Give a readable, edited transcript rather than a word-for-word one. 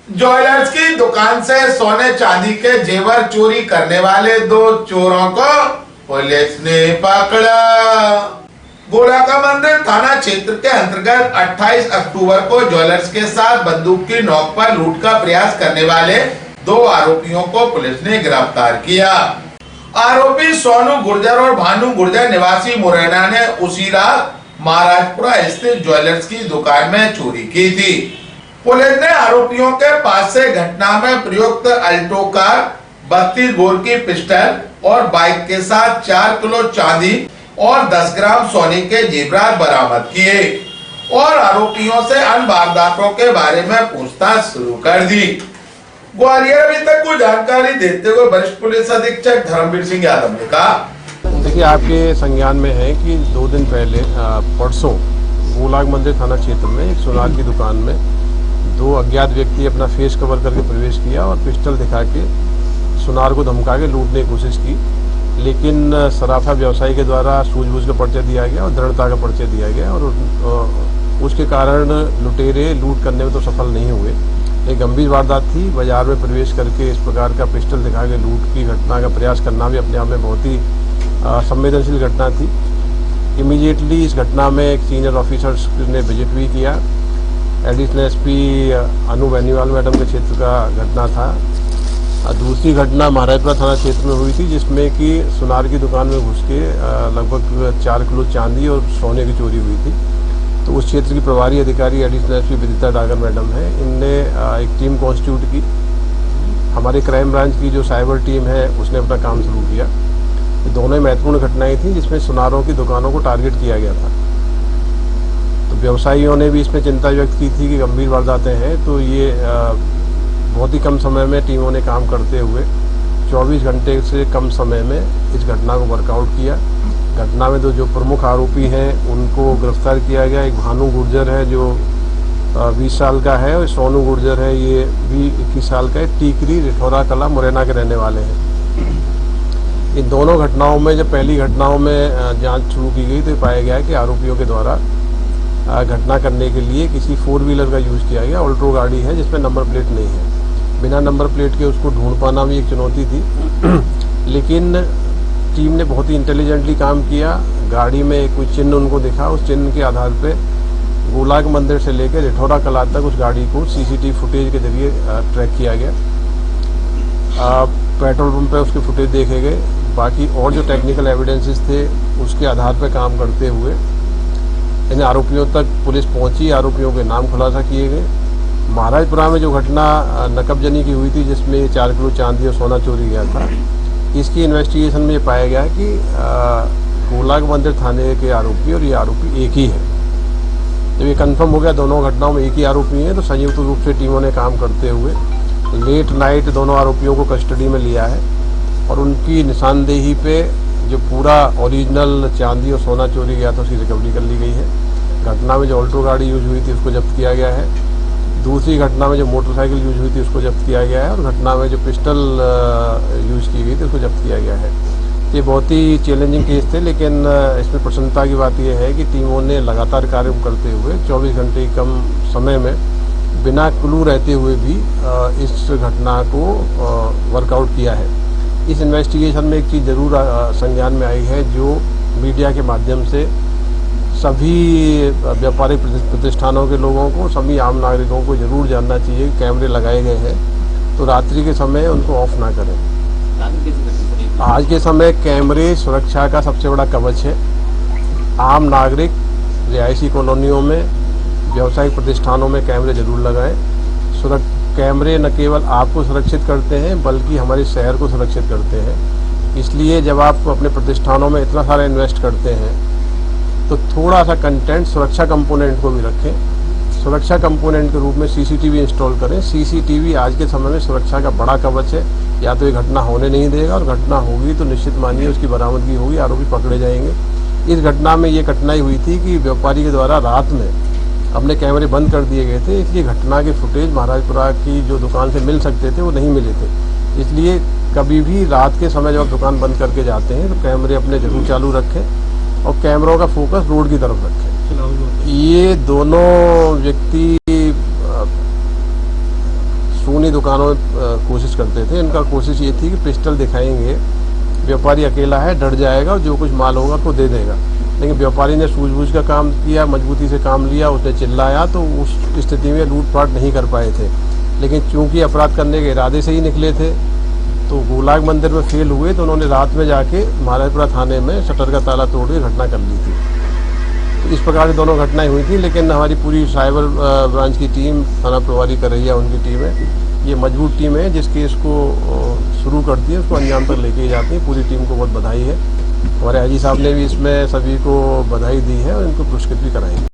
Jewellers की दुकान से सोने चांदी के जेवर चोरी करने वाले 2 चोरों को पुलिस ने पकड़ा। गोलाका मंदिर थाना क्षेत्र के अंतर्गत 28 अक्टूबर को ज्वेलर्स के साथ बंदूक की नोक पर लूट का प्रयास करने वाले 2 आरोपियों को पुलिस ने गिरफ्तार किया। आरोपी सोनू गुर्जर और भानु गुर्जर निवासी मुरैना ने उसी रात महाराजपुरा स्थित ज्वेलर्स की दुकान में चोरी की थी। पुलिस ने आरोपियों के पास से घटना में प्रयुक्त अल्टो कार, 32 बोर की पिस्टल और बाइक के साथ 4 किलो चांदी और 10 ग्राम सोने के जेवरात बरामद किए और आरोपियों से अन्य वारदातों के बारे में पूछताछ शुरू कर दी। ग्वालियर अभी तक को जानकारी देते हुए वरिष्ठ पुलिस अधीक्षक धर्मवीर सिंह यादव ने कहा, देखिए आपके संज्ञान में है कि 2 दिन पहले परसों गोलाक मंदिर थाना क्षेत्र में एक सुनार की दुकान में 2 अज्ञात व्यक्ति अपना फेस कवर करके प्रवेश किया और पिस्टल दिखा के सुनार को धमका के लूटने की कोशिश की, लेकिन सराफा व्यवसायी के द्वारा सूझबूझ का पर्चा दिया गया और दृढ़ता का पर्चा दिया गया और उसके कारण लुटेरे लूट करने में तो सफल नहीं हुए। एक गंभीर वारदात थी। बाजार में प्रवेश करके इस प्रकार का पिस्टल दिखा के लूट की घटना का प्रयास करना भी अपने आप में बहुत ही संवेदनशील घटना थी। इमीडिएटली इस घटना में एक सीनियर ऑफिसर्स ने विजिट भी किया। एडिशनल एसपी अनु बेनीवाल मैडम के क्षेत्र का घटना था। दूसरी घटना महाराजपुरा थाना क्षेत्र में हुई थी, जिसमें कि सुनार की दुकान में घुस के लगभग 4 किलो चांदी और सोने की चोरी हुई थी। तो उस क्षेत्र की प्रभारी अधिकारी एडिशनल एसपी विदिता डागर मैडम है, इनने एक टीम कॉन्स्टिट्यूट की। हमारे क्राइम ब्रांच की जो साइबर टीम है उसने अपना काम शुरू किया। ये दोनों महत्वपूर्ण घटनाएं थी जिसमें सुनारों की दुकानों को टारगेट किया गया था। तो व्यवसायियों ने भी इसमें चिंता व्यक्त की थी कि गंभीर वारदातें हैं, तो ये बहुत ही कम समय में टीमों ने काम करते हुए 24 घंटे से कम समय में इस घटना को वर्कआउट किया। घटना में जो प्रमुख आरोपी हैं उनको गिरफ्तार किया गया। एक भानु गुर्जर है जो 20 साल का है और सोनू गुर्जर है, ये भी 21 साल का है। टीकरी रिठौरा कला मुरैना के रहने वाले हैं। इन दोनों घटनाओं में जब पहली घटनाओं में जांच शुरू की गई तो पाया गया कि आरोपियों के द्वारा घटना करने के लिए किसी 4 व्हीलर का यूज़ किया गया। ऑल्ट्रो गाड़ी है जिसमें नंबर प्लेट नहीं है। बिना नंबर प्लेट के उसको ढूंढ पाना भी एक चुनौती थी, लेकिन टीम ने बहुत ही इंटेलिजेंटली काम किया। गाड़ी में कोई चिन्ह उनको दिखा, उस चिन्ह के आधार पे गोलाक मंदिर से लेकर रिठौरा कला तक उस गाड़ी को सीसीटीवी फुटेज के जरिए ट्रैक किया गया। पेट्रोल पंप पे उसके फुटेज देखे गए। बाकी और जो टेक्निकल एविडेंसेस थे उसके आधार पर काम करते हुए इन आरोपियों तक पुलिस पहुंची। आरोपियों के नाम खुलासा किए गए। महाराजपुरा में जो घटना नकबजनी की हुई थी जिसमें 4 किलो चांदी और सोना चोरी गया था, इसकी इन्वेस्टिगेशन में ये पाया गया कि गोलाक मंदिर थाने के आरोपी और ये आरोपी एक ही है। जब ये कंफर्म हो गया दोनों घटनाओं में एक ही आरोपी हैं, तो संयुक्त रूप से टीमों ने काम करते हुए लेट नाइट दोनों आरोपियों को कस्टडी में लिया है और उनकी निशानदेही पे जो पूरा ओरिजिनल चांदी और सोना चोरी गया था उसकी रिकवरी कर ली गई है। घटना में जो ऑल्टो गाड़ी यूज हुई थी उसको जब्त किया गया है। दूसरी घटना में जो मोटरसाइकिल यूज हुई थी उसको जब्त किया गया है और घटना में जो पिस्टल यूज की गई थी उसको जब्त किया गया है। ये बहुत ही चैलेंजिंग केस थे, लेकिन इसमें प्रसन्नता की बात यह है कि टीमों ने लगातार कार्य करते हुए 24 घंटे कम समय में बिना क्लू रहते हुए भी इस घटना को वर्कआउट किया है। इस इन्वेस्टिगेशन में एक चीज़ ज़रूर संज्ञान में आई है जो मीडिया के माध्यम से सभी व्यापारिक प्रतिष्ठानों के लोगों को, सभी आम नागरिकों को जरूर जानना चाहिए कि कैमरे लगाए गए हैं तो रात्रि के समय उनको ऑफ ना करें। आज के समय कैमरे सुरक्षा का सबसे बड़ा कवच है। आम नागरिक रिहायशी कॉलोनियों में, व्यावसायिक प्रतिष्ठानों में कैमरे जरूर लगाएं। कैमरे न केवल आपको सुरक्षित करते हैं बल्कि हमारे शहर को सुरक्षित करते हैं। इसलिए जब आप अपने प्रतिष्ठानों में इतना सारा इन्वेस्ट करते हैं तो थोड़ा सा कंटेंट सुरक्षा कंपोनेंट को भी रखें। सुरक्षा कंपोनेंट के रूप में सीसीटीवी इंस्टॉल करें। सीसीटीवी आज के समय में सुरक्षा का बड़ा कवच है। या तो ये घटना होने नहीं देगा और घटना होगी तो निश्चित मानिए उसकी बरामदगी होगी, आरोपी पकड़े जाएंगे। इस घटना में ये कठिनाई हुई थी कि व्यापारी के द्वारा रात में अपने कैमरे बंद कर दिए गए थे, इसलिए घटना के फुटेज महाराजपुरा की जो दुकान से मिल सकते थे वो नहीं मिले थे। इसलिए कभी भी रात के समय जब आप दुकान बंद करके जाते हैं तो कैमरे अपने जरूर चालू रखें और कैमरों का फोकस रोड की तरफ रखें। ये दोनों व्यक्ति दुकानों में कोशिश करते थे। इनका कोशिश ये थी कि पिस्टल दिखाएंगे, व्यापारी अकेला है, डर जाएगा और जो कुछ माल होगा तो दे देगा। लेकिन व्यापारी ने सूझबूझ का काम किया, मजबूती से काम लिया, उसने चिल्लाया तो उस स्थिति में लूटपाट नहीं कर पाए थे। लेकिन चूंकि अपराध करने के इरादे से ही निकले थे तो गुलाग मंदिर में फेल हुए, तो उन्होंने रात में जाके महाराजपुरा थाने में शटर का ताला तोड़ के घटना कर ली थी। तो इस प्रकार से दोनों घटनाएं हुई थी। लेकिन हमारी पूरी साइबर ब्रांच की टीम, थाना प्रभारी करैया उनकी टीम है, ये मजबूत टीम है जिस केस को शुरू करती है उसको अंजाम तक लेके जाती है। पूरी टीम को बहुत बधाई है। हमारे आईजी साहब ने भी इसमें सभी को बधाई दी है और इनको पुरस्कृत भी कराई है।